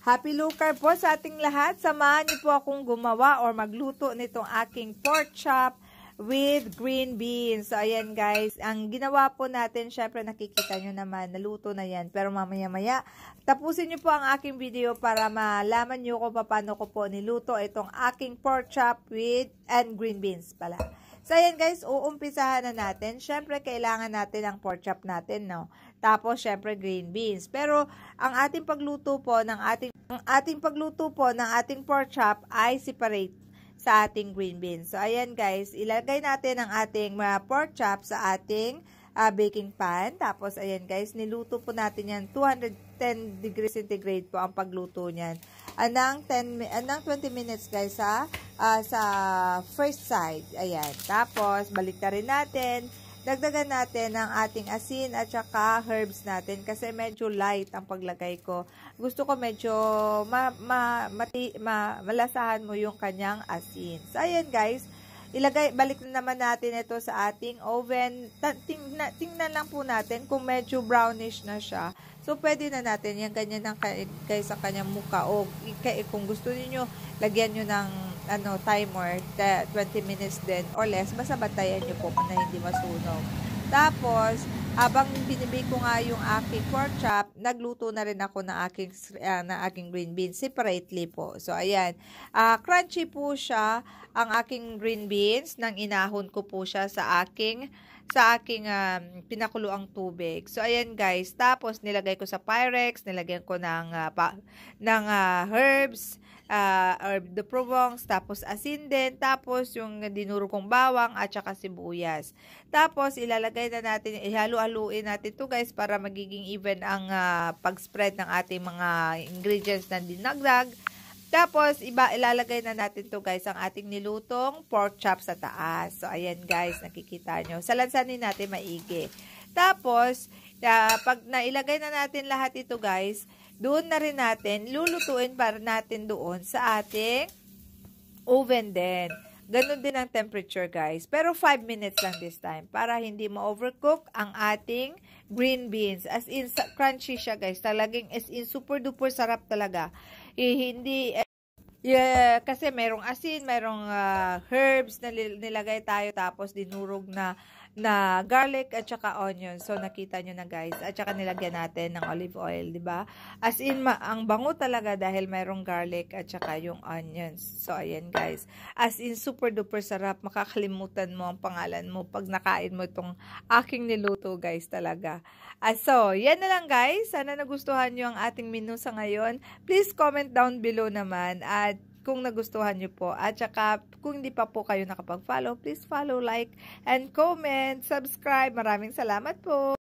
Happy low carb po sa ating lahat. Samahan niyo po akong gumawa or magluto nitong aking pork chop with green beans. So, ayan guys. Ang ginawa po natin, syempre nakikita nyo naman, naluto na yan. Pero mamaya-maya, tapusin nyo po ang aking video para malaman nyo kung paano ko po niluto itong aking pork chop with and green beans pala. So, ayan guys, uumpisahan na natin. Syempre, kailangan natin ang pork chop natin, no? Tapos, syempre, green beans. Pero, ang ating pagluto po ng ating pork chop ay separate sa ating green beans. So, ayan guys, ilagay natin ang ating pork chop sa ating baking pan. Tapos, ayan guys, niluto po natin yan. 210 degrees centigrade po ang pagluto niyan. Anang 20 minutes guys sa first side. Ayan. Tapos, balik na rin natin. Dagdagan natin ang ating asin at saka herbs natin kasi medyo light ang paglagay ko. Gusto ko medyo malasahan mo yung kanyang asin. So, ayan guys. Balik na naman natin ito sa ating oven. Tingnan lang po natin kung medyo brownish na siya. So, pwede na natin yan ganyan ng guys sa kanyang muka. O kung gusto niyo lagyan nyo ng timer, 20 minutes din or less. Basta bantayan nyo po na hindi masunog. Tapos, habang binibig ko nga yung aking pork chop, nagluto na rin ako ng aking green beans separately po. So, ayan. Crunchy po siya ang aking green beans nang inahon ko po siya sa aking pinakuluang tubig. So, ayan guys. Tapos, nilagay ko sa Pyrex, nilagyan ko ng herbs, herb de Provence, tapos asin din, tapos yung dinuro kong bawang at saka sibuyas. Tapos, ilalagay na natin, ihalo-haluin natin to guys para magiging even ang pag-spread ng ating mga ingredients na dinagdag. Tapos, ilalagay na natin to guys ang ating nilutong pork chop sa taas. So, ayan guys, nakikita nyo. Salansanin natin maigi. Tapos, pag nailagay na natin lahat ito guys, doon na rin natin, lulutuin para natin doon sa ating oven din. Ganun din ang temperature guys. Pero 5 minutes lang this time para hindi ma-overcook ang ating green beans. As in, crunchy siya guys. Talagang as in, super duper sarap talaga. Kasi merong asin, merong herbs na nilagay tayo tapos dinurog na garlic at saka onion. So, nakita nyo na guys. At saka nilagyan natin ng olive oil, di ba? As in, ang bango talaga dahil mayroong garlic at saka yung onions. So, ayan guys. As in, super duper sarap. Makakalimutan mo ang pangalan mo pag nakain mo itong aking niluto guys talaga. So, yan na lang guys. Sana nagustuhan nyo ang ating menu sa ngayon. Please comment down below naman at kung nagustuhan nyo po. At saka, kung hindi pa po kayo nakapag-follow, please follow, like, and comment, subscribe. Maraming salamat po.